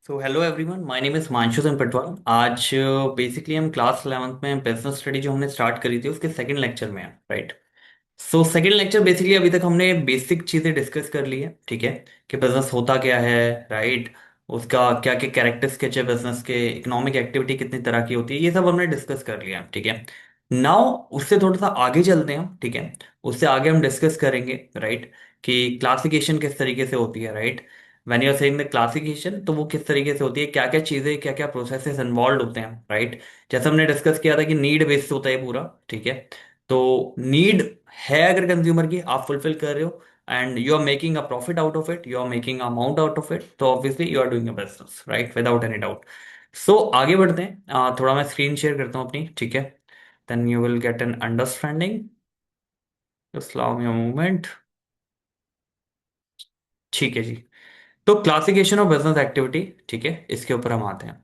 So hello everyone, my name is Manshudhan Patwal. आज basically हम class 11th में बिजनेस स्टडी जो हमने स्टार्ट करी थी उसके सेकंड लेक्चर में है, right. So second lecture basically अभी तक हमने बेसिक चीज़ें डिस्कस कर ली है, ठीक है। कि बिजनेस होता क्या है, राइट। उसका क्या क्या कैरेक्टरिस्टिक्स है, बिजनेस के इकोनॉमिक एक्टिविटी कितनी तरह की होती है, ये सब हमने डिस्कस कर लिया है, ठीक है। नाउ उससे थोड़ा सा आगे चलते हैं हम, ठीक है। उससे आगे हम डिस्कस करेंगे, राइट, कि क्लासिफिकेशन किस तरीके से होती है, right. When you are saying the classification, तो वो किस तरीके से होती है, क्या क्या चीज़ें, क्या क्या प्रोसेसेस इन्वॉल्व होते हैं, राइट। जैसे हमने डिस्कस किया था कि नीड बेस्ड होता है पूरा, ठीक है। तो नीड है अगर कंज्यूमर की, आप फुलफिल कर रहे हो and you are making a profit out of it, you are making amount out of it, तो obviously you are doing a business, right, without any doubt. So आगे बढ़ते हैं। थोड़ा मैं स्क्रीन शेयर करता हूँ अपनी, ठीक है। Then you will get an understanding. Just allow me a moment. ठीक है जी। तो क्लासिफिकेशन ऑफ बिजनेस एक्टिविटी, ठीक है, इसके ऊपर हम आते हैं।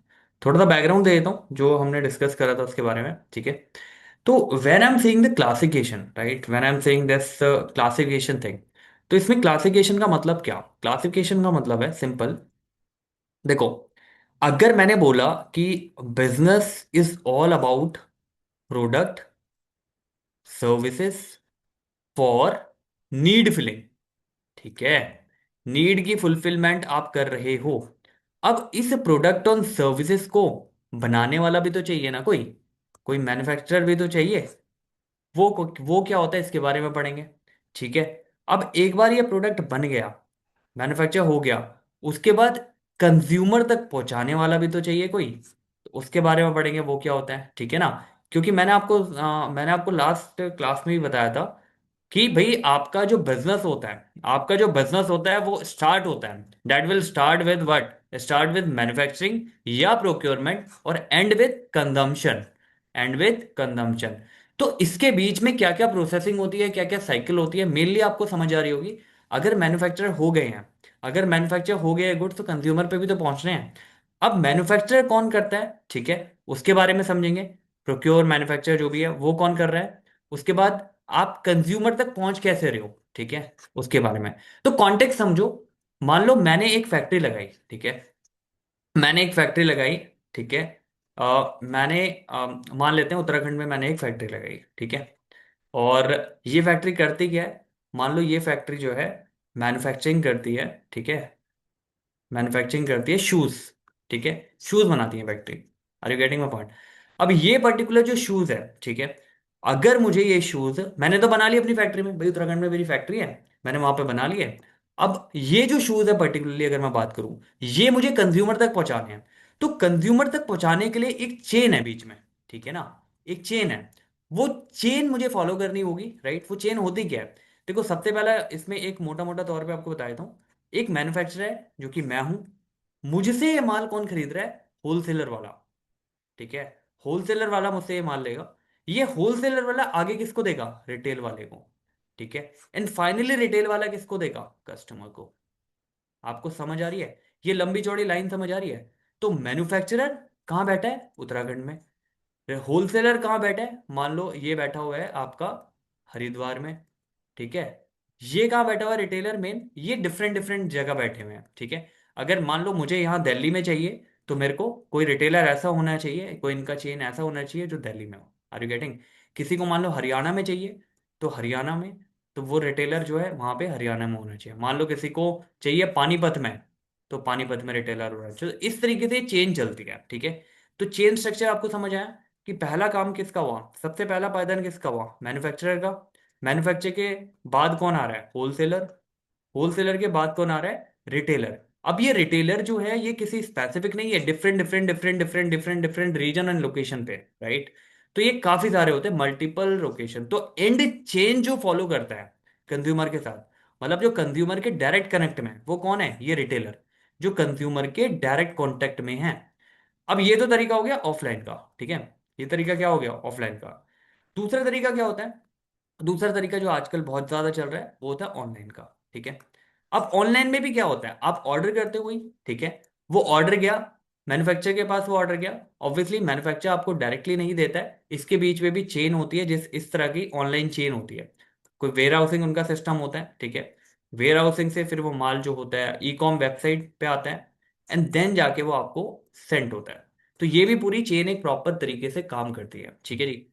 थोड़ा सा बैकग्राउंड दे देता हूँ जो हमने डिस्कस करा था उसके बारे में, ठीक है। तो when I am saying the classification, right, when I am saying this classification thing, तो इसमें क्लासिफिकेशन का मतलब क्या? क्लासिफिकेशन का मतलब है सिंपल। देखो, अगर मैंने बोला कि business is all about product services for need filling, ठीक है, नीड की फुलफिलमेंट आप कर रहे हो। अब इस प्रोडक्ट और सर्विसेज को बनाने वाला भी तो चाहिए ना, कोई कोई मैन्युफैक्चरर भी तो चाहिए। वो क्या होता है इसके बारे में पढ़ेंगे, ठीक है। अब एक बार ये प्रोडक्ट बन गया, मैन्युफैक्चर हो गया, उसके बाद कंज्यूमर तक पहुंचाने वाला भी तो चाहिए कोई, तो उसके बारे में पढ़ेंगे वो क्या होता है, ठीक है ना। क्योंकि मैंने आपको लास्ट क्लास में भी बताया था कि भाई आपका जो बिजनेस होता है, आपका जो बिजनेस होता है वो स्टार्ट होता है, that will start with what, start with manufacturing या प्रोक्योरमेंट और and with consumption, and with consumption. तो इसके बीच में क्या क्या प्रोसेसिंग होती है, क्या क्या साइकिल होती है, मेनली आपको समझ आ रही होगी। अगर मैन्युफैक्चर हो गए हैं, अगर मैन्युफैक्चर हो गए गुड्स, तो कंज्यूमर पे भी तो पहुंच रहे हैं। अब मैन्युफैक्चरर कौन करता है, ठीक है, उसके बारे में समझेंगे। प्रोक्योर मैन्युफैक्चर जो भी है वो कौन कर रहा है, उसके बाद आप कंज्यूमर तक पहुंच कैसे रहे हो, ठीक है, उसके बारे में। तो कॉन्टेक्स्ट समझो। मान लो मैंने एक फैक्ट्री लगाई, ठीक है, मैंने एक फैक्ट्री लगाई, ठीक है। मैंने मान लेते हैं उत्तराखंड में मैंने एक फैक्ट्री लगाई, ठीक है। और ये फैक्ट्री करती क्या है? मान लो ये फैक्ट्री जो है मैन्युफैक्चरिंग करती है, ठीक है, मैन्युफैक्चरिंग करती है शूज, ठीक है, शूज बनाती है factory. Are you getting my point? अब ये पर्टिकुलर जो शूज है, ठीक है, अगर मुझे ये शूज मैंने तो बना लिए अपनी फैक्ट्री में, भाई उत्तराखंड में मेरी फैक्ट्री है, मैंने वहां पे बना लिए। अब ये जो शूज है पर्टिकुलरली अगर मैं बात करूं, ये मुझे कंज्यूमर तक पहुंचाने हैं। तो कंज्यूमर तक पहुंचाने के लिए एक चेन है बीच में, ठीक है ना, एक चेन है। वो चेन मुझे फॉलो करनी होगी, राइट। वो चेन होती क्या है? देखो, सबसे पहला इसमें एक मोटा मोटा तौर पे आपको बता देता हूँ। एक मैन्युफैक्चरर है जो कि मैं हूं, मुझसे ये माल कौन खरीद रहा है? होलसेलर वाला, ठीक है। होलसेलर वाला मुझसे ये माल लेगा, ये होलसेलर वाला आगे किसको देगा? रिटेल वाले को, ठीक है। एंड फाइनली रिटेल वाला किसको देगा? कस्टमर को। आपको समझ आ रही है? ये लंबी चौड़ी लाइन समझ आ रही है? तो मैन्युफैक्चरर कहाँ बैठा है? उत्तराखंड में। होलसेलर कहाँ बैठा है? मान लो ये बैठा हुआ है आपका हरिद्वार में, ठीक है। ये कहाँ बैठा हुआ है रिटेलर मेन? ये डिफरेंट डिफरेंट जगह बैठे हुए हैं, ठीक है। अगर मान लो मुझे यहाँ दिल्ली में चाहिए, तो मेरे को कोई रिटेलर ऐसा होना चाहिए, कोई इनका चेन ऐसा होना चाहिए जो दिल्ली में हो। Are you getting? किसी को मान लो हरियाणा में चाहिए, तो हरियाणा में, तो वो रिटेलर जो है वहां पे हरियाणा में होना चाहिए। मान लो किसी को चाहिए पानीपत में, तो पानीपत में रिटेलर होना चाहिए। तो इस तरीके से चेन चलती है, ठीक है। तो चेन स्ट्रक्चर आपको समझ आया कि पहला काम किसका हुआ, सबसे पहला पायदान किसका हुआ? मैन्युफैक्चरर का। मैन्युफैक्चर के बाद कौन आ रहा है? होलसेलर। होलसेलर के बाद कौन आ रहा है? रिटेलर। अब ये रिटेलर जो है ये किसी स्पेसिफिक नहीं है, different different different different different different region and location पे, राइट। तो ये काफी सारे होते हैं, मल्टीपल लोकेशन। तो एंड चेन जो फॉलो करता है कंज्यूमर के साथ, मतलब जो कंज्यूमर के डायरेक्ट कनेक्ट में है, वो कौन है? ये रिटेलर, जो कंज्यूमर के डायरेक्ट कॉन्टेक्ट में है। अब ये तो तरीका हो गया ऑफलाइन का, ठीक है। ये तरीका क्या हो गया? ऑफलाइन का। दूसरा तरीका क्या होता है? दूसरा तरीका जो आजकल बहुत ज्यादा चल रहा है वो होता है ऑनलाइन का, ठीक है। अब ऑनलाइन में भी क्या होता है? आप ऑर्डर करते हो कोई, ठीक है, वो ऑर्डर गया मैन्युफैक्चर के पास, वो ऑर्डर गया। ऑब्वियसली मैन्युफैक्चर आपको डायरेक्टली नहीं देता है, इसके बीच में भी चेन होती है, जिस इस तरह की ऑनलाइन चेन होती है। कोई वेयर हाउसिंग उनका सिस्टम होता है, ठीक है। वेयर हाउसिंग से फिर वो माल जो होता है ई कॉम वेबसाइट पे आता है, एंड देन जाके वो आपको सेंड होता है। तो ये भी पूरी चेन एक प्रॉपर तरीके से काम करती है, ठीक है जी।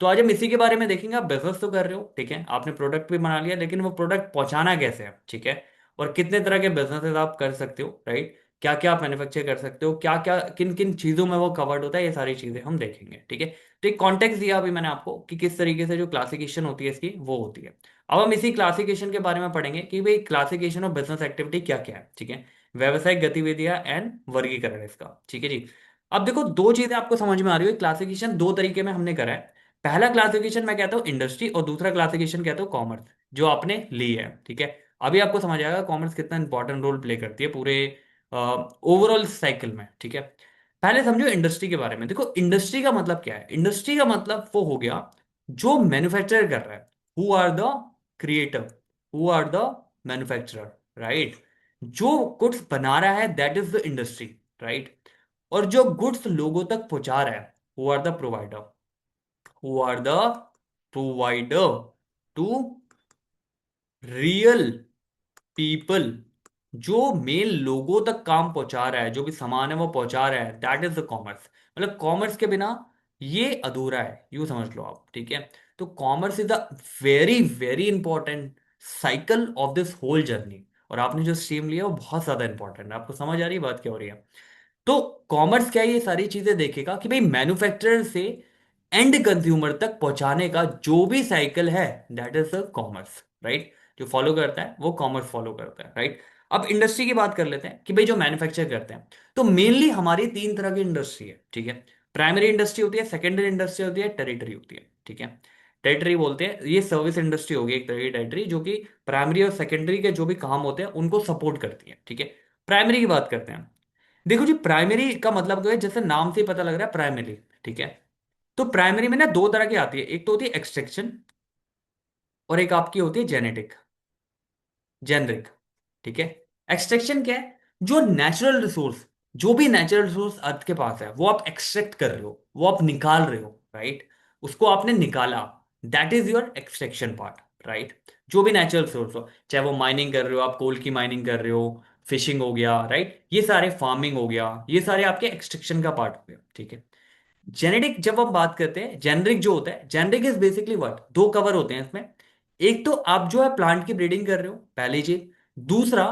तो आज हम इसी के बारे में देखेंगे। आप बिजनेस तो कर रहे हो, ठीक है, आपने प्रोडक्ट भी बना लिया, लेकिन वो प्रोडक्ट पहुंचाना कैसे है, ठीक है, और कितने तरह के बिजनेसेस आप कर सकते हो, राइट, क्या क्या आप मैन्युफैक्चर कर सकते हो, क्या क्या किन किन चीज़ों में वो कवर्ड होता है, ये सारी चीज़ें हम देखेंगे, ठीक है। तो एक कॉन्टेक्स्ट दिया अभी मैंने आपको कि किस तरीके से जो क्लासिफिकेशन होती है इसकी वो होती है। अब हम इसी क्लासिफिकेशन के बारे में पढ़ेंगे कि भाई क्लासिफिकेशन ऑफ बिजनेस एक्टिविटी क्या क्या है, ठीक है, व्यवसायिक गतिविधियां एंड वर्गीकरण इसका, ठीक है जी। अब देखो दो चीजें आपको समझ में आ रही हो, क्लासिफिकेशन दो तरीके में हमने करा है। पहला क्लासिफिकेशन मैं कहता हूँ इंडस्ट्री, और दूसरा क्लासिफिकेशन कहता हूँ कॉमर्स, जो आपने ली है, ठीक है। अभी आपको समझ आएगा कॉमर्स कितना इंपॉर्टेंट रोल प्ले करती है पूरे ओवरऑल साइकिल में, ठीक है। पहले समझो इंडस्ट्री के बारे में। देखो इंडस्ट्री का मतलब क्या है, इंडस्ट्री का मतलब वो हो गया जो मैन्युफैक्चर कर रहा है, who are the creator, who are the manufacturer, right. जो गुड्स बना रहा है that is the industry, right. और जो गुड्स लोगों तक पहुंचा रहा है, who are the provider, who are the provider to real people. जो मेन लोगों तक काम पहुंचा रहा है, जो भी सामान है वो पहुंचा रहा है, दैट इज द कॉमर्स। मतलब कॉमर्स के बिना ये अधूरा है, यूं समझ लो आप, ठीक है। तो commerce is the very very important cycle of this whole journey. और आपने जो स्ट्रीम लिया वो बहुत ज्यादा इंपॉर्टेंट है। आपको समझ आ रही है बात क्या हो रही है। तो कॉमर्स क्या है, ये सारी चीजें देखेगा कि भाई मैन्युफैक्चरर से एंड कंज्यूमर तक पहुंचाने का जो भी साइकिल है, that is the commerce, right. जो फॉलो करता है वो कॉमर्स फॉलो करता है, राइट। अब इंडस्ट्री की बात कर लेते हैं कि भाई जो मैन्युफैक्चर करते हैं, तो मेनली हमारी तीन तरह की इंडस्ट्री है, ठीक है। प्राइमरी इंडस्ट्री होती है, सेकेंडरी इंडस्ट्री होती है, टेरिटरी होती है, ठीक है। टेरिटरी बोलते हैं, ये सर्विस इंडस्ट्री होगी एक तरह की टेरिटरी, जो कि प्राइमरी और सेकेंडरी के जो भी काम होते हैं उनको सपोर्ट करती है, ठीक है। प्राइमरी की बात करते हैं। देखो जी प्राइमरी का मतलब क्या है, जैसे नाम से ही पता लग रहा है प्राइमरी, ठीक है। तो प्राइमरी में ना दो तरह की आती है, एक तो होती है एक्सट्रैक्शन, और एक आपकी होती है जेनेटिक, जेनरिक, ठीक है। एक्सट्रैक्शन क्या है, जो नेचुरल रिसोर्स, जो भी नेचुरल रिसोर्स अर्थ के पास है वो आप एक्सट्रैक्ट कर रहे हो, वो आप निकाल रहे हो, राइट। उसको आपने निकाला, that is your extraction part, right. जो भी नेचुरल रिसोर्स हो, चाहे वो माइनिंग कर रहे हो, आप कोल की माइनिंग कर रहे हो, फिशिंग हो गया, राइट, ये सारे फार्मिंग हो गया, ये सारे आपके एक्सट्रैक्शन का पार्ट हो गया, ठीक है। जेनेटिक जब हम बात करते हैं, जेनरिक जो होता है, जेनरिक इज बेसिकली व्हाट, दो कवर होते हैं इसमें। एक तो आप जो है प्लांट की ब्रीडिंग कर रहे हो, पहली चीज। दूसरा,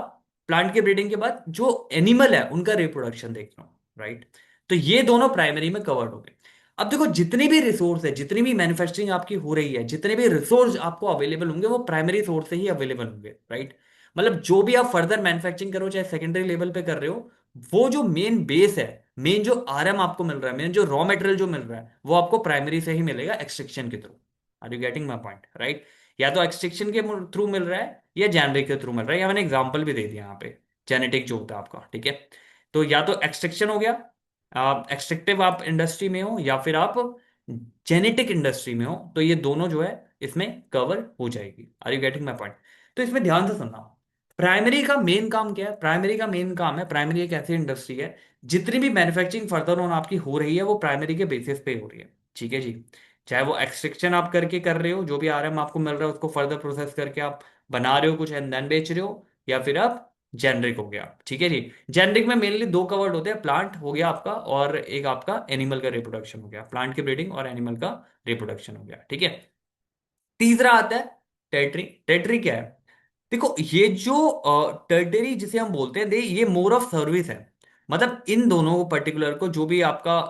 प्लांट की ब्रीडिंग के बाद जो एनिमल है उनका रिप्रोडक्शन देख रहे हो, राइट। तो ये दोनों प्राइमरी में कवर्ड हो गए। अब देखो जितनी भी रिसोर्स है, जितनी भी मैन्युफैक्चरिंग आपकी हो रही है, जितने भी रिसोर्स आपको अवेलेबल होंगे वो प्राइमरी सोर्स से ही अवेलेबल होंगे, राइट। मतलब जो भी आप फर्दर मैन्युफैक्चरिंग करो, चाहे सेकेंडरी लेवल पे कर रहे हो, वो जो मेन बेस है, मेन जो आरएम आपको मिल रहा है, मेन जो रॉ मटेरियल जो मिल रहा है, वो आपको प्राइमरी से ही मिलेगा एक्सट्रैक्शन के थ्रू। Are you getting my point, right. या तो एक्सट्रैक्शन के थ्रू मिल रहा है या जेनरिक के थ्रू मिल रहा है, या मैंने एग्जांपल भी दे दिया यहाँ पे, जेनेटिक जो होता है आपका, ठीक है। तो या तो एक्सट्रैक्शन हो गया, आप एक्सट्रैक्टिव आप इंडस्ट्री में हो, या फिर आप जेनेटिक इंडस्ट्री में हो, तो ये दोनों जो है इसमें कवर हो जाएगी। Are you getting my point. तो इसमें ध्यान से सुनना, प्राइमरी का मेन काम क्या है, प्राइमरी का मेन काम है, प्राइमरी एक ऐसी इंडस्ट्री है जितनी भी मैन्युफैक्चरिंग फर्दर ऑन आपकी हो रही है वो प्राइमरी के बेसिस पे हो रही है, ठीक है जी। चाहे वो एक्सट्रैक्शन आप करके कर रहे हो, जो भी आरएम आपको मिल रहा है उसको फर्दर प्रोसेस करके आप बना रहे हो कुछ एंड देन बेच रहे हो, या फिर आप जेनरिक हो गया, ठीक है जी। जेनरिक में मेनली दो कवर्ड होते हैं, प्लांट हो गया आपका, और एक आपका एनिमल का रिप्रोडक्शन हो गया, प्लांट की ब्रीडिंग और एनिमल का रिप्रोडक्शन हो गया, ठीक है। तीसरा आता है टेरिटरी। टेरिटरी क्या है, देखो ये जो टेरिटरी जिसे हम बोलते हैं, ये मोर ऑफ सर्विस है। मतलब इन दोनों को पर्टिकुलर को जो भी आपका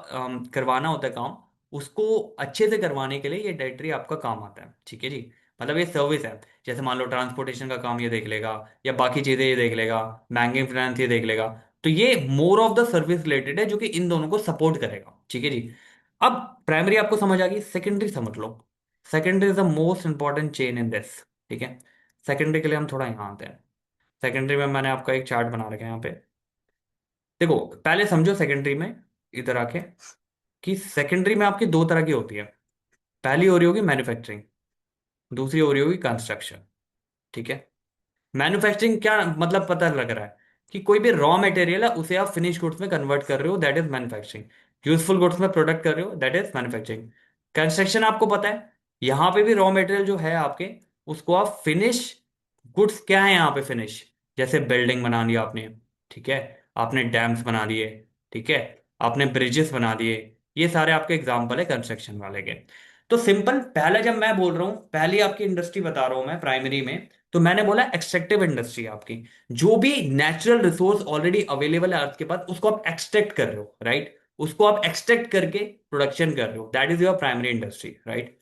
करवाना होता है काम, उसको अच्छे से करवाने के लिए ये टेरिटरी आपका काम आता है, ठीक है जी। मतलब ये सर्विस है, जैसे मान लो ट्रांसपोर्टेशन का काम ये देख लेगा, या बाकी चीजें ये देख लेगा, बैंकिंग फाइनेंस ये देख लेगा। तो ये more of the service related है जो कि इन दोनों को सपोर्ट करेगा, ठीक है जी। अब प्राइमरी आपको समझ आ गई, सेकेंडरी समझ लो। Secondary is the most important chain in this, ठीक है। सेकेंडरी के लिए हम थोड़ा यहाँ आते हैं। सेकेंडरी में मैंने आपका एक चार्ट बना रखा है यहाँ पे। देखो पहले समझो सेकेंडरी में, इधर आके, कि सेकेंडरी में आपकी दो तरह की होती है। पहली हो रही होगी मैन्युफैक्चरिंग, दूसरी हो रही होगी कंस्ट्रक्शन, ठीक है। मैन्युफैक्चरिंग क्या मतलब पता लग रहा है, कि कोई भी रॉ मटेरियल है उसे आप फिनिश गुड्स में कन्वर्ट कर रहे हो, that is manufacturing. Useful goods में प्रोडक्ट कर रहे हो, दैट इज मैन्युफैक्चरिंग। कंस्ट्रक्शन आपको पता है, यहां पे भी रॉ मटेरियल जो है आपके, उसको आप फिनिश गुड्स क्या है यहाँ पे फिनिश, जैसे बिल्डिंग बना लिया आपने, ठीक है, आपने डैम्स बना दिए, ठीक है, आपने ब्रिजेस बना दिए। ये सारे आपके एग्जाम्पल है कंस्ट्रक्शन वाले के। तो सिंपल, पहले जब मैं बोल रहा हूँ, पहली आपकी इंडस्ट्री बता रहा हूं मैं प्राइमरी में, तो मैंने बोला एक्सट्रैक्टिव इंडस्ट्री आपकी, जो भी नेचुरल रिसोर्स ऑलरेडी अवेलेबल है अर्थ के पास, उसको आप एक्सट्रैक्ट कर रहे हो, राइट। उसको आप एक्सट्रैक्ट करके प्रोडक्शन कर रहे हो, that is your primary industry, right.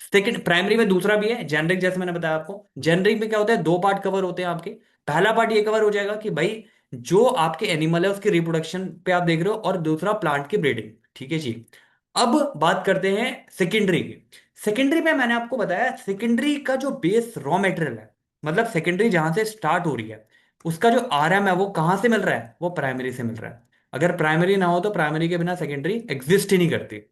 Second, primary में दूसरा भी है जेनरिक, जैसे मैंने बताया आपको। जेनरिक में क्या होता है, दो पार्ट कवर होते हैं आपके। पहला पार्ट ये कवर हो जाएगा कि भाई जो आपके एनिमल है उसकी रिप्रोडक्शन पे आप देख रहे हो, और दूसरा प्लांट की ब्रीडिंग, ठीक है जी। अब बात करते हैं सेकेंडरी की। सेकेंडरी में मैंने आपको बताया, सेकेंडरी का जो बेस रॉ मटेरियल है, मतलब सेकेंडरी जहां से स्टार्ट हो रही है, उसका जो आरएम है वो कहां से मिल रहा है, वो प्राइमरी से मिल रहा है। अगर प्राइमरी ना हो तो प्राइमरी के बिना सेकेंडरी एग्जिस्ट ही नहीं करती,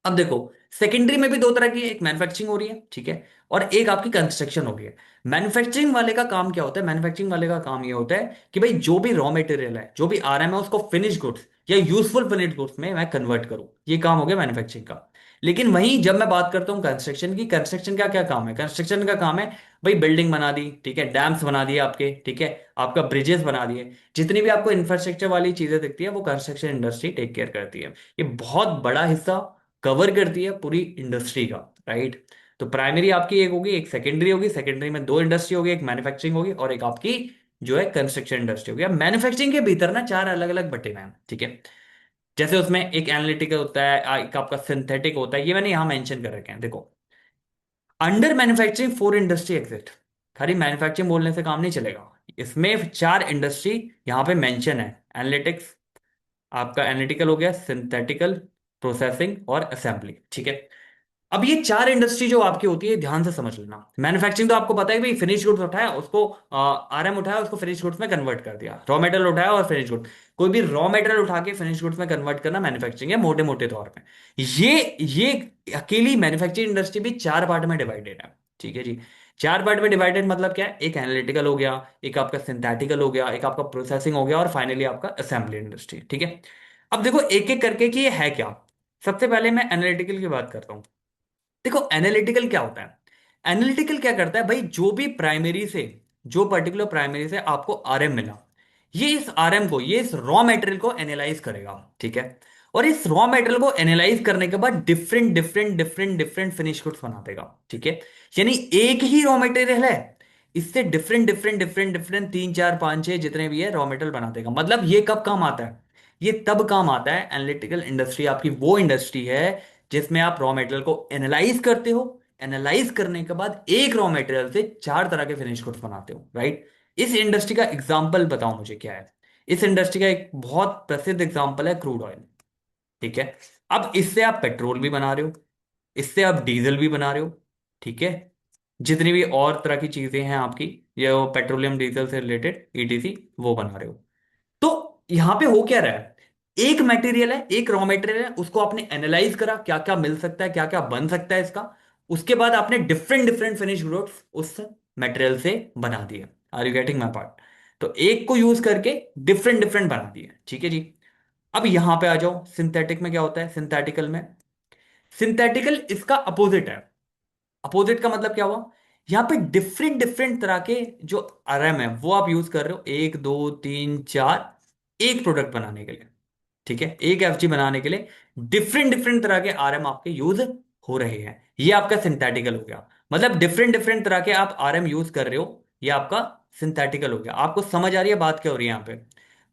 अब देखो, सेकेंडरी में भी दो तरह की है, एक मैन्युफैक्चरिंग हो रही है, ठीक है, और एक आपकी कंस्ट्रक्शन हो रही है। मैन्युफैक्चरिंग वाले का काम क्या होता है, मैन्युफैक्चरिंग वाले का काम ये होता है कि भाई जो भी रॉ मटेरियल है, जो भी आरएम है, उसको फिनिश गुड्स या यूजफुल फिनिश गुड्स में मैं कन्वर्ट करूं। ये काम हो गया मैन्युफैक्चरिंग का। लेकिन वहीं जब मैं बात करता हूं कंस्ट्रक्शन की, कंस्ट्रक्शन का क्या काम है, कंस्ट्रक्शन का काम है भाई बिल्डिंग बना दी, ठीक है, डैम्स बना दिए आपके, ठीक है, आपका ब्रिजेस बना दिए। जितनी भी आपको इंफ्रास्ट्रक्चर वाली चीजें दिखती है वो कंस्ट्रक्शन इंडस्ट्री टेक केयर करती है। ये बहुत बड़ा हिस्सा कवर करती है पूरी इंडस्ट्री का, राइट। तो प्राइमरी आपकी एक होगी, एक सेकेंडरी होगी। सेकेंडरी में दो इंडस्ट्री होगी, एक मैन्युफैक्चरिंग होगी और एक आपकी जो है कंस्ट्रक्शन इंडस्ट्री होगी। अब मैन्युफैक्चरिंग के भीतर ना चार अलग अलग बटे हुए हैं, ठीक है। जैसे उसमें एक एनालिटिकल होता है, एक आपका सिंथेटिक होता है, ये मैंने यहां मेंशन कर रखे हैं, देखो। Under manufacturing four industry exist. खाली मैन्युफैक्चरिंग बोलने से काम नहीं चलेगा, इसमें चार इंडस्ट्री यहां पे मेंशन है। एनालिटिक्स, आपका एनालिटिकल हो गया, सिंथेटिकल, प्रोसेसिंग और असेंबली, ठीक है। अब ये चार इंडस्ट्री जो आपकी होती है, ध्यान से समझ लेना। मैन्युफैक्चरिंग तो आपको पता है भाई, फिनिश गुड्स उठाया उसको, आरएम उठाया उसको फिनिश गुड्स में कन्वर्ट कर दिया, रॉ मटेरियल उठाया और फिनिश गुड। कोई भी रॉ मटेरियल उठा के फिनिश गुड्स में कन्वर्ट करना मैन्युफैक्चरिंग है, मोटे मोटे तौर पे। ये अकेली मैन्युफैक्चरिंग इंडस्ट्री भी चार पार्ट में डिवाइडेड है, ठीक है जी। चार पार्ट में डिवाइडेड मतलब क्या है, एक एनालिटिकल हो गया, एक आपका सिंथेटिकल हो गया, एक आपका प्रोसेसिंग हो गया, और फाइनली आपका असेंबली इंडस्ट्री, ठीक है। अब देखो एक एक करके कि ये है क्या। सबसे पहले मैं एनालिटिकल की बात करता हूं। देखो एनालिटिकल क्या होता है, एनालिटिकल क्या करता है भाई, जो भी प्राइमरी से, जो पर्टिकुलर प्राइमरी से आपको आरएम मिला, ये इस आरएम को, ये इस रॉ मटेरियल को एनालाइज करेगा, ठीक है। और इस रॉ मटेरियल को एनालाइज करने के बाद different different different different finish goods बना देगा, ठीक है। यानी एक ही रॉ मटेरियल है, इससे डिफरेंट डिफरेंट डिफरेंट डिफरेंट तीन चार पांच छह जितने भी है रॉ मटेरियल बना देगा। मतलब ये कब काम आता है, ये तब काम आता है, एनालिटिकल इंडस्ट्री आपकी वो इंडस्ट्री है जिसमें आप रॉ मटेरियल को एनालाइज करते हो। एनालाइज करने के बाद एक रॉ मटेरियल से चार तरह के फिनिश गुड्स बनाते हो, राइट। इस इंडस्ट्री का एग्जांपल बताओ मुझे क्या है। इस इंडस्ट्री का एक बहुत प्रसिद्ध एग्जांपल है क्रूड ऑयल, ठीक है। अब इससे आप पेट्रोल भी बना रहे हो, इससे आप डीजल भी बना रहे हो, ठीक है। जितनी भी और तरह की चीजें हैं आपकी, ये वो पेट्रोलियम डीजल से रिलेटेड ईटीसी, वो बना रहे हो। तो यहां पे हो क्या रहा है, एक मटेरियल है, एक रॉ मटेरियल है, उसको आपने एनालाइज करा क्या क्या मिल सकता है, क्या क्या बन सकता है इसका। उसके बाद आपने डिफरेंट डिफरेंट फिनिश गुड्स उस मटेरियल से बना दिए। Are you getting my part. तो एक को यूज करके डिफरेंट डिफरेंट बना दिए, ठीक है जी। अब यहां पे आ जाओ, सिंथेटिक में क्या होता है, सिंथेटिकल में, सिंथेटिकल इसका अपोजिट है। अपोजिट का मतलब क्या हुआ, यहां पे डिफरेंट डिफरेंट तरह के जो आरएम है वो आप यूज कर रहे हो, एक दो तीन चार, एक प्रोडक्ट बनाने के लिए, ठीक है, एक एफजी बनाने के लिए डिफरेंट डिफरेंट तरह के आरएम आपके यूज हो रहे हैं। ये आपका सिंथेटिकल हो गया। मतलब डिफरेंट डिफरेंट तरह के आप आरएम यूज कर रहे हो, ये आपका सिंथेटिकल हो गया। आपको समझ आ रही है बात क्या हो रही है यहाँ पे।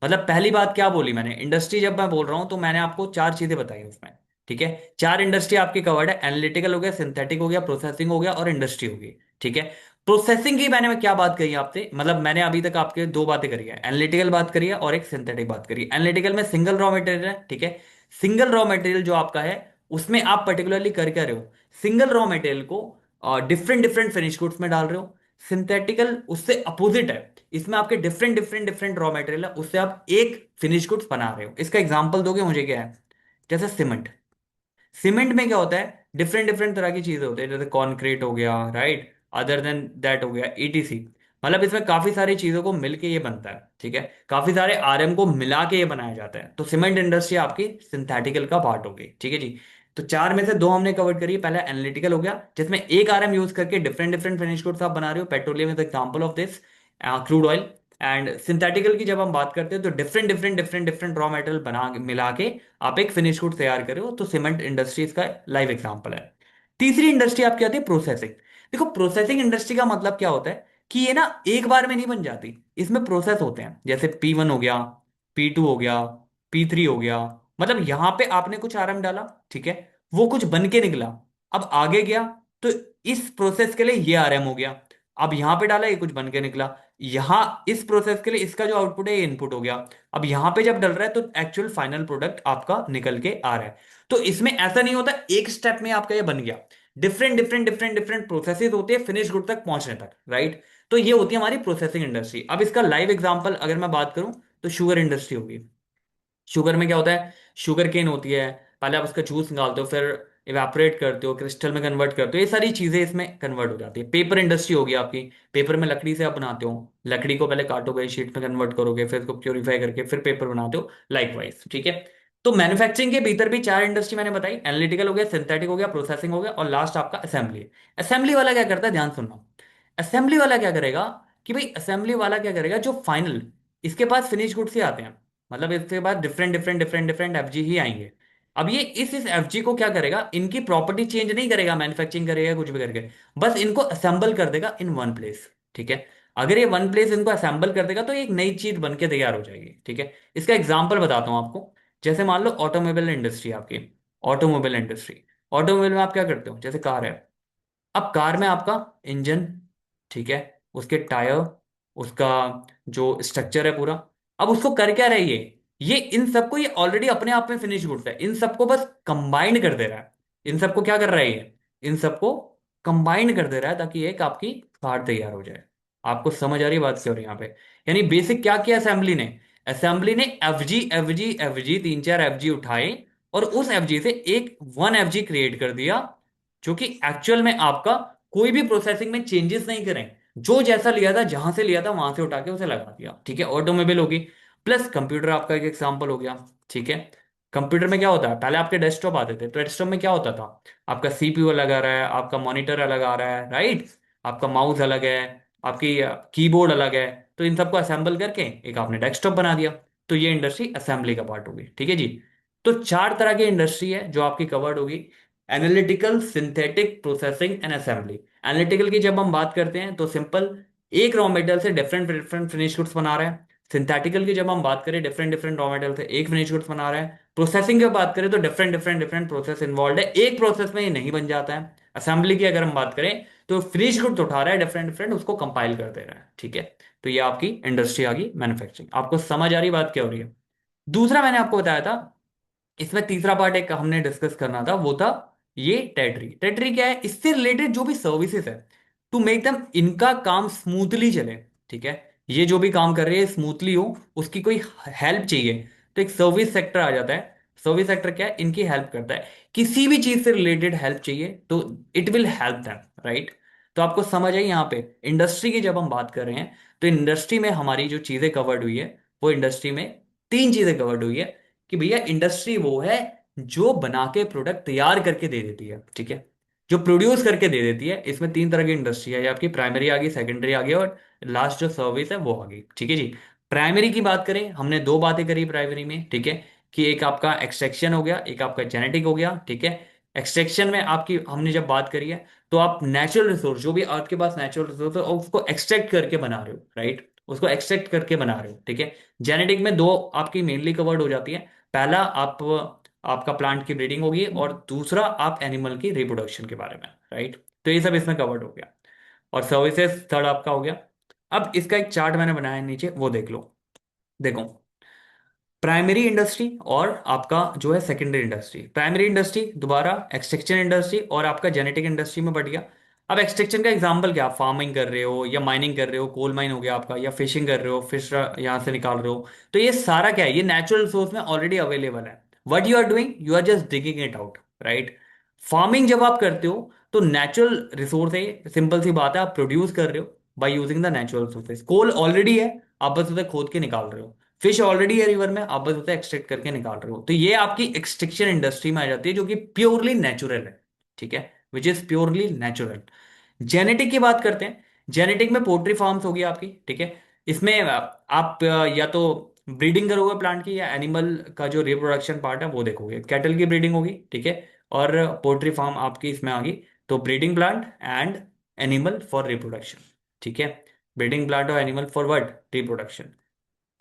मतलब पहली बात क्या बोली मैंने, इंडस्ट्री जब मैं बोल रहा हूं तो मैंने आपको चार चीजें बताई उसमें, ठीक है। चार इंडस्ट्री आपकी कवर्ड है, एनालिटिकल हो गया, सिंथेटिक हो गया, प्रोसेसिंग हो गया और इंडस्ट्री हो गई, ठीक है। प्रोसेसिंग की मैंने क्या बात कही आपसे, मतलब मैंने अभी तक आपके दो बातें करी है, एनालिटिकल बात करी है और एक सिंथेटिक बात करी है। एनालिटिकल में सिंगल रॉ मटेरियल है, ठीक है। सिंगल रॉ मटेरियल जो आपका है, उसमें आप पर्टिकुलरली कर क्या रहे हो, सिंगल रॉ मटेरियल को डिफरेंट डिफरेंट फिनिश गुड्स में डाल रहे हो। सिंथेटिकल उससे अपोजिट है, इसमें आपके different different different raw material है, उससे आप एक फिनिश गुड्स बना रहे हो। इसका एग्जांपल दोगे मुझे क्या है, जैसे सीमेंट। सीमेंट में क्या होता है, डिफरेंट डिफरेंट तरह की चीजें होती है, जैसे कॉन्क्रीट हो गया, राइट, अदर देन दैट हो गया ईटीसी। मतलब इसमें काफी सारी चीजों को मिलके ये बनता है, ठीक है, काफी सारे आरएम को मिला के ये बनाया जाता है। तो सीमेंट इंडस्ट्री आपकी सिंथेटिकल का पार्ट हो गई, ठीक है जी। तो चार में से दो हमने कवर करी, पहला एनालिटिकल हो गया जिसमें एक आरएम यूज करके डिफरेंट डिफरेंट फिनिश गुड्स आप बना रहे हो, petroleum is example of this, crude oil. And synthetical की जब हम बात करते हैं तो different different different different raw material बना मिला के आप एक फिनिश गुड तैयार कर रहे हो, तो सीमेंट इंडस्ट्री इसका लाइव एग्जांपल है। तीसरी इंडस्ट्री आपकी आती है प्रोसेसिंग। देखो प्रोसेसिंग इंडस्ट्री का मतलब क्या होता है कि ये ना एक बार में नहीं बन जाती, इसमें प्रोसेस होते हैं, जैसे P1 हो गया, P2 हो गया, P3 हो गया। मतलब यहां पे आपने कुछ आरएम डाला, ठीक है, वो कुछ बन के निकला, अब आगे गया तो इस प्रोसेस के लिए ये आरएम हो गया, अब यहां पे डाला ये कुछ बन के निकला, यहां इस प्रोसेस के लिए इसका जो आउटपुट है ये इनपुट हो गया, अब यहां पे जब डल रहा है तो एक्चुअल फाइनल प्रोडक्ट आपका निकल के आ रहा है। तो इसमें ऐसा नहीं होता एक स्टेप में आपका ये बन गया, different different different different processes होती है फिनिश गुड तक पहुंचने तक, राइट। तो ये होती है हमारी प्रोसेसिंग इंडस्ट्री। अब इसका लाइव एग्जांपल अगर मैं बात करूं तो शुगर इंडस्ट्री होगी। शुगर में क्या होता है, शुगर केन होती है, पहले आप उसका जूस निकालते हो, फिर इवेपोरेट करते हो, क्रिस्टल में कन्वर्ट करते हो, ये सारी चीजें इसमें कन्वर्ट हो जाती है। पेपर इंडस्ट्री होगी आपकी, पेपर में लकड़ी से आप बनाते हो, लकड़ी को पहले काटोगे, शीट में कन्वर्ट करोगे, फिर उसको प्योरीफाई करके फिर पेपर बनाते हो, लाइक वाइज, ठीक है। तो मैन्युफैक्चरिंग के भीतर भी चार इंडस्ट्री मैंने बताई, एनालिटिकल हो गया, सिंथेटिक हो गया, प्रोसेसिंग हो गया, और लास्ट आपका असेंबली। असेंबली वाला क्या करता है, ध्यान सुनना। असेंबली वाला क्या करेगा कि भाई असेंबली वाला क्या करेगा, जो फाइनल इसके पास फिनिश गुड्स ही आते हैं, मतलब इसके बाद different different different different FG ही आएंगे। अब ये इस एफजी को क्या करेगा, इनकी प्रॉपर्टी चेंज नहीं करेगा, मैन्युफैक्चरिंग करेगा कुछ भी करके, बस इनको असेंबल कर देगा इन वन प्लेस, ठीक है। अगर ये वन प्लेस इनको असेंबल कर देगा तो एक नई चीज बन के तैयार हो जाएगी, ठीक है। इसका एग्जांपल बताता हूं आपको। जैसे मान लो ऑटोमोबाइल इंडस्ट्री आपकी, ऑटोमोबाइल इंडस्ट्री, ऑटोमोबाइल में आप क्या करते हो, जैसे कार है, अब कार में आपका इंजन, ठीक है, उसके टायर, उसका जो स्ट्रक्चर है पूरा, अब उसको कर क्या रही है, ये इन सबको ये ऑलरेडी अपने आप में फिनिश गुड्स है, इन सबको बस कंबाइन कर दे रहा है। इन सबको क्या कर रहा है ये, इन सबको कंबाइन कर दे रहा है ताकि एक आपकी कार तैयार हो जाए। आपको समझ आ रही है बात क्या हो रही है यहाँ पे। यानी बेसिक क्या किया असेंबली ने, असेंबली ने एफजी एफजी एफजी तीन चार एफजी उठाए और उस एफजी से एक वन एफजी क्रिएट कर दिया, जो कि एक्चुअल में आपका कोई भी प्रोसेसिंग में चेंजेस नहीं करें, जो जैसा लिया था जहां से लिया था वहां से उठा के उसे लगा दिया, ठीक है। ऑटोमोबाइल होगी। प्लस कंप्यूटर आपका एक एग्जांपल हो गया, ठीक है। कंप्यूटर में क्या होता है, पहले आपके डेस्कटॉप आते थे, तो डेस्कटॉप में क्या होता था, आपका सीपीयू अलग आ रहा है, आपका मॉनिटर अलग आ रहा है, राइट, आपका माउस अलग है, आपकी कीबोर्ड अलग है, तो इन सबको असेंबल करके एक आपने डेस्कटॉप बना दिया। तो ये इंडस्ट्री असेंबली का पार्ट होगी, ठीक है जी। तो चार तरह की इंडस्ट्री है जो आपकी कवर्ड होगी, analytical, synthetic, processing and assembly. Analytical की जब हम बात करते हैं तो सिंपल एक रॉ मेटेरियल से डिफरेंट डिफरेंट फिनिश गुड्स बना रहे हैं। सिंथेटिकल की जब हम बात करें डिफरेंट डिफरेंट रॉ मेटेरियल से एक फिनिश गुड्स बना रहे हैं। प्रोसेसिंग की बात करें तो different different different process involve है, एक प्रोसेस में ये नहीं बन जाता है। असेंबली की अगर हम बात करें तो फिनिश गुड्स उठा रहा है डिफरेंट डिफरेंट, उसको कंपाइल कर दे रहा है, ठीक है। तो ये आपकी इंडस्ट्री आ गई मैन्युफैक्चरिंग। आपको समझ आ रही बात क्या हो रही है। दूसरा मैंने आपको बताया था, इसमें तीसरा पार्ट एक हमने डिस्कस करना था, वो था ये टेटरी। टेटरी क्या है, इससे रिलेटेड जो भी सर्विसेज है टू मेक दम, इनका काम स्मूथली चले, ठीक है, ये जो भी काम कर रहे हैं स्मूथली हो, उसकी कोई हेल्प चाहिए तो एक सर्विस सेक्टर आ जाता है। सर्विस सेक्टर क्या है, इनकी हेल्प करता है, किसी भी चीज से रिलेटेड हेल्प चाहिए तो it will help them, right. तो आपको समझ आई यहाँ पे इंडस्ट्री की जब हम बात कर रहे हैं, तो इंडस्ट्री में हमारी जो चीजें कवर्ड हुई है, वो इंडस्ट्री में तीन चीजें कवर्ड हुई है, कि भैया इंडस्ट्री वो है जो बना के प्रोडक्ट तैयार करके दे देती है, ठीक है, जो प्रोड्यूस करके दे देती है। इसमें तीन तरह की इंडस्ट्री है, ये आपकी प्राइमरी आ गई, सेकेंडरी आ गई, और लास्ट जो सर्विस है वो आ गई, ठीक है जी। प्राइमरी की बात करें, हमने दो बातें करी प्राइमरी में, ठीक है, कि एक आपका एक्सट्रैक्शन हो गया, एक आपका जेनेटिक हो गया, ठीक है। एक्सट्रैक्शन में आपकी हमने जब बात करी है, तो आप नेचुरल रिसोर्स, जो भी आपके पास नेचुरल रिसोर्स है उसको एक्सट्रैक्ट करके बना रहे हो, राइट, उसको एक्सट्रैक्ट करके बना रहे हो, ठीक है। जेनेटिक में दो आपकी मेनली कवर्ड हो जाती है, पहला आप आपका प्लांट की ब्रीडिंग होगी, और दूसरा आप एनिमल की रिप्रोडक्शन के बारे में, राइट। तो ये सब इसमें कवर्ड हो गया, और सर्विसेज थर्ड आपका हो गया। अब इसका एक चार्ट मैंने बनाया है नीचे, वो देख लो। देखो, प्राइमरी इंडस्ट्री और आपका जो है सेकेंडरी इंडस्ट्री। प्राइमरी इंडस्ट्री दोबारा एक्सट्रैक्शन इंडस्ट्री और आपका जेनेटिक इंडस्ट्री में बढ़ गया। अब एक्सट्रैक्शन का एग्जांपल क्या, फार्मिंग कर रहे हो या माइनिंग कर रहे हो, कोल माइन हो गया आपका, या फिशिंग कर रहे हो, फिश यहाँ से निकाल रहे हो, तो ये सारा क्या है, ये नेचुरल रिसोर्स में ऑलरेडी अवेलेबल है। What you are doing, you are just digging it out, right. Farming जब आप करते हो तो नेचुरल रिसोर्स है, सिंपल सी बात है, आप प्रोड्यूस कर रहे हो by using the natural resources. Coal already है, आप बस उसे खोद के निकाल रहे हो। फिश ऑलरेडी है रिवर में, आप बस उसे एक्सट्रैक्ट करके निकाल रहे हो। तो ये आपकी एक्सट्रैक्शन इंडस्ट्री में आ जाती है, जो कि प्योरली नेचुरल है, ठीक है, which is purely natural. Genetic की बात करते हैं, जेनेटिक में पोल्ट्री फार्म्स होगी आपकी, ठीक है। इसमें आप या तो ब्रीडिंग करोगे प्लांट की, या एनिमल का जो रिप्रोडक्शन पार्ट है वो देखोगे। कैटल की ब्रीडिंग होगी, ठीक है, और पोल्ट्री फार्म आपकी इसमें आ गई। तो breeding plant and animal for reproduction, ठीक है। ब्रीडिंग प्लांट और एनिमल फॉर व्हाट, रिप्रोडक्शन।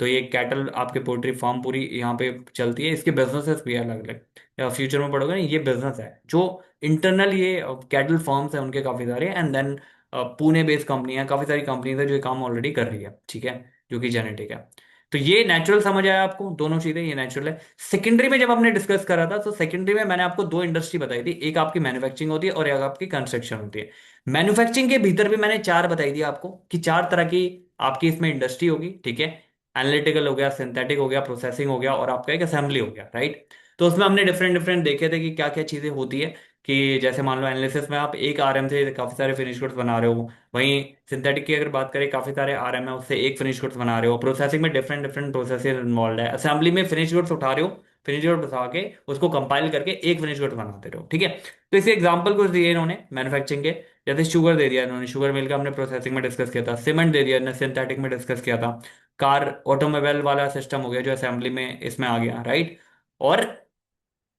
तो ये कैटल आपके पोल्ट्री फार्म पूरी यहाँ पे चलती है। इसके बिजनेसेस भी अलग अलग, फ्यूचर में पढ़ोगे ना, ये बिजनेस है जो इंटरनल, ये कैटल फार्म्स है उनके काफी सारे, and then Pune based company है, काफी सारी कंपनीज है जो ये काम ऑलरेडी कर रही है, ठीक है, जो कि जेनेटिक है। तो ये नेचुरल समझ आया आपको, दोनों चीजें ये नेचुरल है। सेकेंडरी में जब हमने डिस्कस करा था, तो सेकेंडरी में मैंने आपको दो इंडस्ट्री बताई थी, एक आपकी मैन्युफैक्चरिंग होती है और एक आपकी कंस्ट्रक्शन होती है। मैन्युफैक्चरिंग के भीतर भी मैंने चार बताई थी आपको, कि चार तरह की आपकी इसमें इंडस्ट्री होगी, ठीक है। एनालिटिकल हो गया, सिंथेटिक हो गया, प्रोसेसिंग हो गया, और आपका एक असेंबली हो गया, राइट। तो उसमें हमने डिफरेंट डिफरेंट देखे थे कि क्या क्या चीजें होती है। कि जैसे मान लो एनालिसिस में आप एक आरएम से काफी सारे फिनिश गुड्स बना रहे हो, वहीं सिंथेटिक की अगर बात करें, काफी सारे आरएम है, उससे एक फिनिश गुड्स बना रहे हो। प्रोसेसिंग में डिफरेंट डिफरेंट प्रोसेसेस इन्वॉल्व है। असेंबली में फिनिश गुड्स उठा रहे हो, फिनिश गुड बता के उसको कंपाइल करके एक फिनिश गुड बनाते रहो, ठीक है। तो इसके एग्जांपल कुछ दिए इन्होंने मैन्युफैक्चरिंग के। जैसे शुगर दे दिया इन्होंने, शुगर मिल का हमने प्रोसेसिंग में डिस्कस किया था। सीमेंट दे दिया इन्होंने, सिंथेटिक में डिस्कस किया था। कार ऑटोमोबाइल वाला सिस्टम हो गया जो असेंबली में इसमें आ गया, राइट। और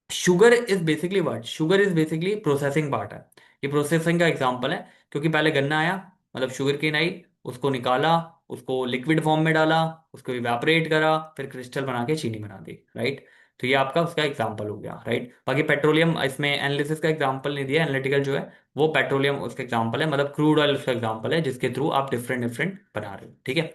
sugar is basically what, sugar is basically processing part है। ये प्रोसेसिंग का एग्जांपल है, क्योंकि पहले गन्ना आया, मतलब शुगर केन आई, उसको निकाला, उसको लिक्विड फॉर्म में डाला, उसको इवेपोरेट करा, फिर क्रिस्टल बना के चीनी बना दी, राइट। तो ये आपका उसका एग्जांपल हो गया, राइट। बाकी पेट्रोलियम इसमें एनालिसिस का एग्जांपल नहीं दिया, एनालिटिकल जो है वो पेट्रोलियम उसका एग्जांपल है, मतलब क्रूड ऑयल उसका एग्जांपल है, जिसके थ्रू आप डिफरेंट डिफरेंट बना रहे हो, ठीक है।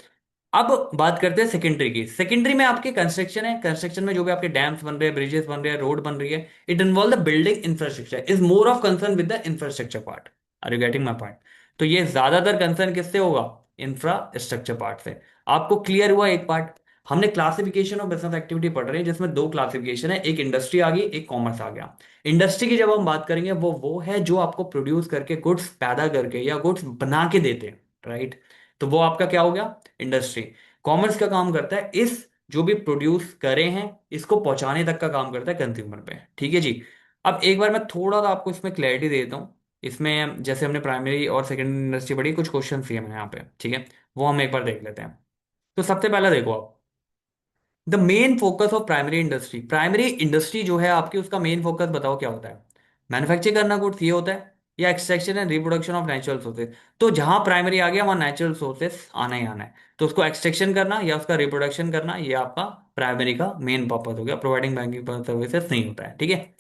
अब बात करते हैं सेकेंडरी की। सेकेंडरी में आपके कंस्ट्रक्शन है, कंस्ट्रक्शन में जो भी आपके डैम्स बन रहे हैं, ब्रिजेस बन रहे हैं, रोड बन रही है, it involve the building infrastructure, is more of concern with the infrastructure part. Are you getting my point? तो ये ज्यादातर कंसर्न किससे होगा? इंफ्रास्ट्रक्चर पार्ट से। आपको क्लियर हुआ एक पार्ट? हमने क्लासिफिकेशन ऑफ बिजनेस एक्टिविटी पढ़ रहे हैं, जिसमें दो क्लासिफिकेशन है, एक इंडस्ट्री आ गई, एक कॉमर्स आ गया। इंडस्ट्री की जब हम बात करेंगे, वो है जो आपको प्रोड्यूस करके, गुड्स पैदा करके या गुड्स बना के देते हैं, राइट। तो वो आपका क्या हो गया? इंडस्ट्री। कॉमर्स का काम करता है इस, जो भी प्रोड्यूस करे हैं इसको पहुंचाने तक का काम करता है कंज्यूमर पे, ठीक है जी। अब एक बार मैं थोड़ा सा आपको इसमें क्लैरिटी दे देता हूँ। इसमें जैसे हमने प्राइमरी और सेकेंडरी इंडस्ट्री पढ़ी, कुछ क्वेश्चन दिए मैंने यहाँ पे, ठीक है, वो हम एक बार देख लेते हैं। तो सबसे पहला देखो आप, the main focus of primary industry. Primary industry जो है आपकी, उसका मेन फोकस बताओ क्या होता है? मैन्युफैक्चर करना गुड्स, ये होता है, या extraction and reproduction of natural sources? तो जहां प्राइमरी आ गया वहां नेचुरल सोर्सेज आना ही आना है। तो उसको एक्सट्रैक्शन करना या उसका रिप्रोडक्शन करना, ये आपका प्राइमरी का मेन पर्पज हो गया। प्रोवाइडिंग बैंकिंग सर्विसेज नहीं होता है, ठीक है।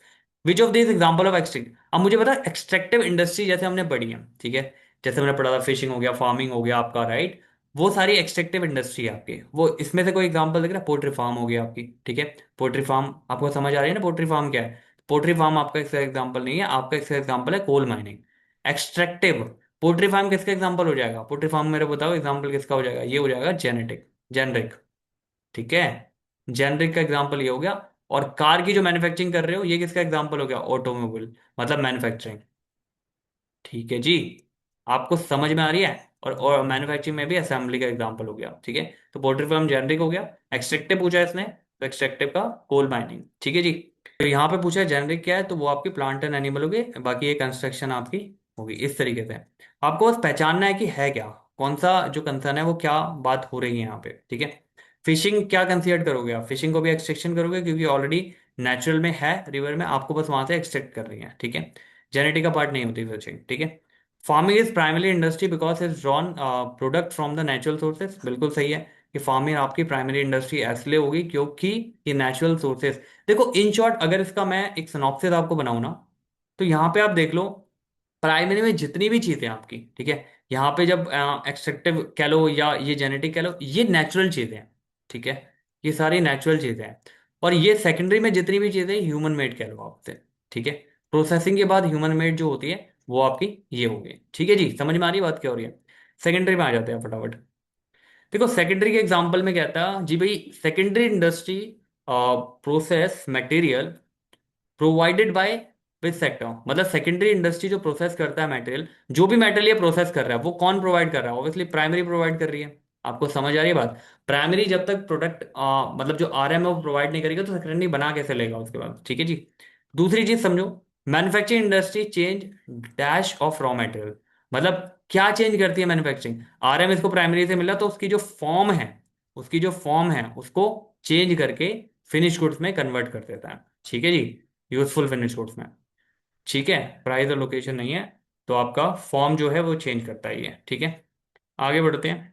Which of this example of extract, अब मुझे पता एक्सट्रैक्टिव इंडस्ट्री जैसे हमने पढ़ी है, ठीक है, जैसे हमने पढ़ा था फिशिंग हो गया, फार्मिंग हो गया आपका, राइट। वो सारी एक्सट्रैक्टिव इंडस्ट्री है आपकी। वो इसमें से कोई एग्जांपल दिख रहा है? पोल्ट्री फार्म हो गया आपकी, ठीक है। पोल्ट्री फार्म आपको समझ आ रही है ना, पोल्ट्री फार्म क्या है? पोल्ट्री फार्म आपका इसका एग्जांपल नहीं है, आपका इसका एग्जांपल है coal mining. Extractive poultry farm किसका एग्जांपल हो जाएगा? पोल्ट्री फार्म मेरे बताओ एग्जांपल किसका हो जाएगा? ये हो जाएगा जेनेटिक, जेनरिक, ठीक है। जेनरिक का एग्जांपल ये हो गया। और कार की जो मैन्युफैक्चरिंग कर रहे हो, ये किसका एग्जांपल हो गया? ऑटोमोबाइल, मतलब मैन्युफैक्चरिंग, ठीक है जी। आपको समझ में आ रही है? और मैन्युफैक्चरिंग में भी असेंबली का एग्जांपल हो गया, ठीक है। तो पोल्ट्री फार्म जेनरिक हो गया। एक्सट्रैक्टिव पूछा है इसने, तो एक्सट्रैक्टिव का कोल माइनिंग, ठीक है जी। तो यहाँ पे पूछा है जेनरिक क्या है, तो वो आपकी प्लांट एंड एनिमल हो गए, बाकी ये कंस्ट्रक्शन आपकी होगी, इस तरीके से। आपको बस पहचानना है कि है क्या, कौन सा जो कंसर्न है, वो क्या बात हो रही है यहाँ पे, ठीक है। फिशिंग क्या कंसीडर करोगे आप? फिशिंग को भी एक्सट्रैक्शन करोगे, क्योंकि ऑलरेडी नेचुरल में है, रिवर में, आपको बस वहां से एक्सट्रैक्ट कर रही है, ठीक है। जेनेटिक का पार्ट नहीं होती फिशिंग, ठीक है। Farming is primary industry because is drawn product from the natural sources, बिल्कुल सही है। कि फार्मिंग आपकी प्राइमरी इंडस्ट्री इसलिए होगी क्योंकि ये नेचुरल सोर्सेज। देखो इन शॉर्ट, अगर इसका मैं एक सिनॉप्सिस आपको बनाऊं ना, तो यहाँ पे आप देख लो, प्राइमरी में जितनी भी चीजें आपकी, ठीक है, यहाँ पे जब एक्सट्रैक्टिव कह लो या ये जेनेटिक कह लो, ये नेचुरल चीजें हैं, ठीक है। ये सारी नेचुरल चीजें हैं। और ये सेकेंडरी में जितनी भी चीजें ह्यूमन मेड कह लो आपसे, ठीक है। प्रोसेसिंग के बाद ह्यूमन मेड जो होती है, वो आपकी ये हो गई, ठीक है जी। समझ में आ रही है बात क्या हो रही है? सेकेंडरी में आ जाते हैं फटाफट। देखो सेकेंडरी के एग्जांपल में कहता है जी भाई, secondary industry process material provided by which sector, मतलब सेकेंडरी इंडस्ट्री जो प्रोसेस करता है मटेरियल, जो भी मटेरियल ये प्रोसेस कर रहा है, वो कौन प्रोवाइड कर रहा है? ऑब्वियसली प्राइमरी प्रोवाइड कर रही है। आपको समझ आ रही है बात? प्राइमरी जब तक प्रोडक्ट मतलब जो आर एम है वो प्रोवाइड नहीं करेगा, तो सेकेंडरी बना कैसे लेगा उसके बाद, ठीक है जी। दूसरी चीज समझो, manufacturing industry change dash of raw material, मतलब क्या चेंज करती है मैन्युफैक्चरिंग? आरएम इसको प्राइमरी से मिला तो उसकी जो फॉर्म है, उसकी जो फॉर्म है उसको चेंज करके फिनिश गुड्स में कन्वर्ट कर देता है। ठीक है जी, यूजफुल फिनिश गुड्स में। ठीक है, प्राइस और लोकेशन नहीं है, तो आपका फॉर्म जो है वो चेंज करता ही है। ठीक है, आगे बढ़ते हैं।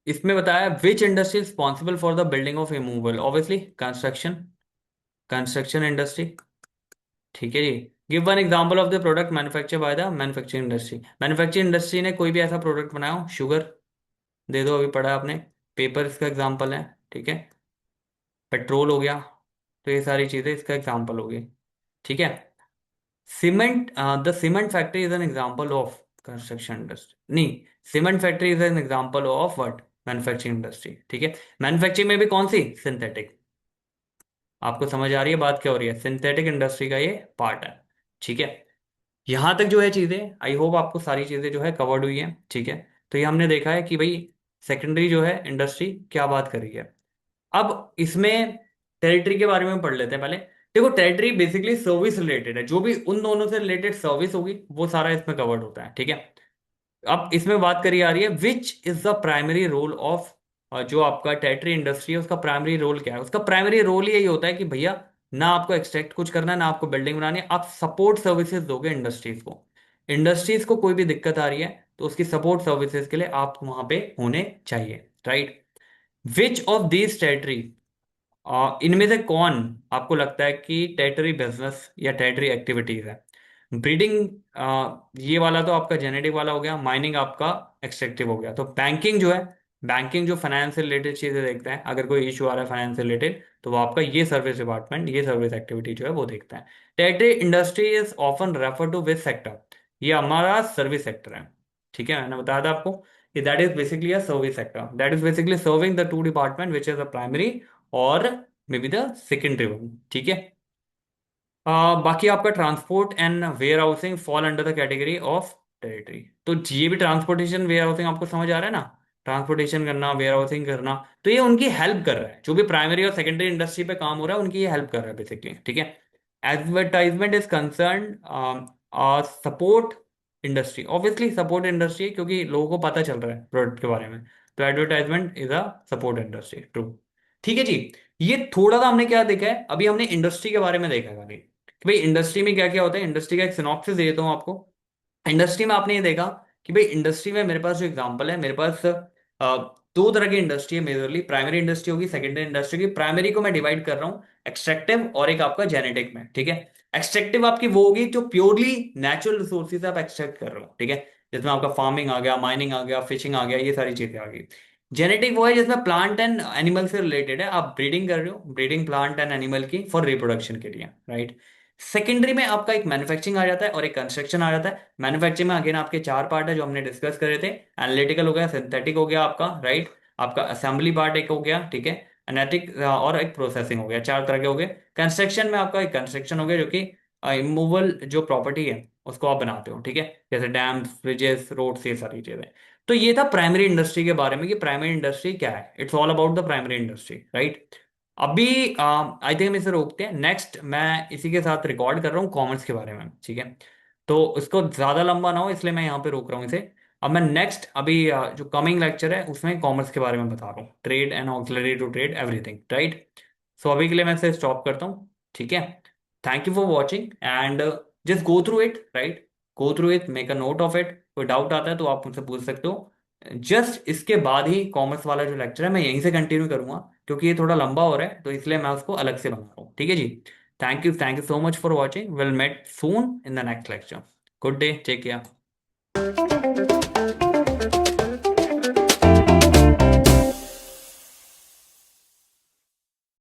इसमें बताया which industry responsible for the building of immovable, obviously construction, construction industry. ठीक है जी। Give one example of the product manufacture by the manufacturing industry. Manufacturing industry ने कोई भी ऐसा प्रोडक्ट बनाया हो, शुगर दे दो, अभी पढ़ा है आपने। पेपर इसका एग्जांपल है। ठीक है, पेट्रोल हो गया, तो ये सारी चीजें इसका एग्जांपल हो गई। ठीक है, cement, the cement factory is an example of construction industry, नहीं, cement factory is an example of what, manufacturing industry. ठीक है, मैन्युफैक्चरिंग में भी कौन सी, सिंथेटिक। आपको समझ आ रही है बात क्या हो रही है, सिंथेटिक इंडस्ट्री का ये पार्ट है। ठीक है, यहां तक जो है चीजें, आई होप आपको सारी चीजें जो है कवर्ड हुई है। ठीक है, तो ये हमने देखा है कि भाई सेकेंडरी जो है इंडस्ट्री क्या बात कर रही है। अब इसमें टेरिटरी के बारे में पढ़ लेते हैं पहले। देखो, टेरिटरी बेसिकली सर्विस रिलेटेड है, जो भी उन दोनों से रिलेटेड सर्विस होगी वो सारा इसमें कवर्ड होता है। ठीक है, अब इसमें बात करी आ रही है which is the primary role of, जो आपका टेरिटरी इंडस्ट्री है उसका प्राइमरी रोल क्या है। उसका प्राइमरी रोल यही होता है कि भैया ना आपको एक्सट्रैक्ट कुछ करना है, ना आपको बिल्डिंग बनानी है, आप सपोर्ट सर्विसेज दोगे इंडस्ट्रीज को। इंडस्ट्रीज को कोई भी दिक्कत आ रही है तो उसकी सपोर्ट सर्विसेज के लिए आप वहां पे होने चाहिए, right. Which of these territory, इनमें से कौन आपको लगता है कि टेरिटरी बिजनेस या टेरिटरी एक्टिविटीज है? ब्रीडिंग, ये वाला तो आपका जेनेटिक वाला हो गया, माइनिंग आपका एक्सट्रैक्टिव हो गया। तो बैंकिंग जो है, बैंकिंग जो फाइनेंस से रिलेटेड चीजें देखता है, अगर कोई इशू आ रहा है फाइनेंस से रिलेटेड तो वो आपका ये सर्विस डिपार्टमेंट, ये सर्विस एक्टिविटी जो है वो देखता है। Tertiary industry is often refer to which sector, ये हमारा सर्विस सेक्टर है। ठीक है, मैंने बताया था आपको कि that is basically a service sector, that is basically serving the two department which is a primary और may be the secondary one. ठीक है, बाकी आपका transport and warehousing fall under the category of territory. तो ये भी transportation where housing आपको समझ आ रहा है ना, ट्रांसपोर्टेशन करना, वेयर हाउसिंग करना, तो ये उनकी हेल्प कर रहा है, जो भी प्राइमरी और सेकेंडरी इंडस्ट्री पे काम हो रहा है उनकी ये हेल्प कर रहा है बेसिकली। ठीक है, advertisement is concern support industry, obviously support industry, क्योंकि लोगों को पता चल रहा है प्रोडक्ट के बारे में, तो advertisement is a support industry, true. ठीक है जी, ये थोड़ा सा हमने क्या देखा है, अभी हमने इंडस्ट्री के बारे में देखा है खाली कि भाई इंडस्ट्री में क्या क्या होता है। इंडस्ट्री का एक सिनॉप्सिस दे देता हूँ आपको। इंडस्ट्री में आपने ये देखा कि भाई इंडस्ट्री में मेरे पास जो एग्जांपल है, मेरे पास दो तरह की इंडस्ट्री है मेजरली, प्राइमरी इंडस्ट्री होगी, सेकेंडरी इंडस्ट्री की। प्राइमरी को मैं डिवाइड कर रहा हूँ एक्सट्रैक्टिव और एक आपका जेनेटिक में। ठीक है, एक्सट्रैक्टिव आपकी वो होगी जो प्योरली नेचुरल रिसोर्सेज से आप एक्सट्रैक्ट कर रहे हो। ठीक है, जिसमें आपका फार्मिंग आ गया, माइनिंग आ गया, फिशिंग आ गया, ये सारी चीजें आ गई। जेनेटिक वो है जिसमें प्लांट एंड एनिमल से रिलेटेड है, आप ब्रीडिंग कर रहे हो, ब्रीडिंग प्लांट एंड एनिमल की फॉर रिप्रोडक्शन के लिए, राइट। सेकेंडरी में आपका एक मैन्युफैक्चरिंग आ जाता है और एक कंस्ट्रक्शन आ जाता है। मैन्युफैक्चरिंग में अगेन आपके चार पार्ट है जो हमने डिस्कस करे थे। एनालिटिकल हो गया, सिंथेटिक हो गया आपका, राइट। आपका असेंबली पार्ट एक हो गया, ठीक है, एनालिटिक और एक प्रोसेसिंग हो गया, चार तरह के हो गए। कंस्ट्रक्शन में आपका एक कंस्ट्रक्शन हो गया जो कि इमूवल जो प्रॉपर्टी है उसको आप बनाते हो। ठीक है, जैसे डैम्स, ब्रिजेस, रोड्स, ये सारी चीजें। तो ये था प्राइमरी इंडस्ट्री के बारे में कि प्राइमरी इंडस्ट्री क्या है, it's all about the primary industry, right. अभी आई थिंक हम इसे रोकते हैं, नेक्स्ट मैं इसी के साथ रिकॉर्ड कर रहा हूँ कॉमर्स के बारे में। ठीक है, तो इसको ज़्यादा लंबा ना हो इसलिए मैं यहाँ पे रोक रहा हूँ इसे। अब मैं नेक्स्ट अभी जो कमिंग लेक्चर है उसमें कॉमर्स के बारे में बता रहा हूँ, trade and auxiliary to trade everything, right. So अभी के लिए मैं इसे स्टॉप करता हूँ। ठीक है, thank you for watching and just go through it, right. Go through it, make a note of it, कोई डाउट आता है तो आप मुझसे पूछ सकते हो। जस्ट इसके बाद ही कॉमर्स वाला जो लेक्चर है मैं यहीं से कंटिन्यू करूंगा, क्योंकि ये थोड़ा लंबा हो रहा है तो इसलिए मैं उसको अलग से बना रहा हूँ। ठीक है जी, thank you so much for watching, will meet soon in the next lecture. Good day, take care.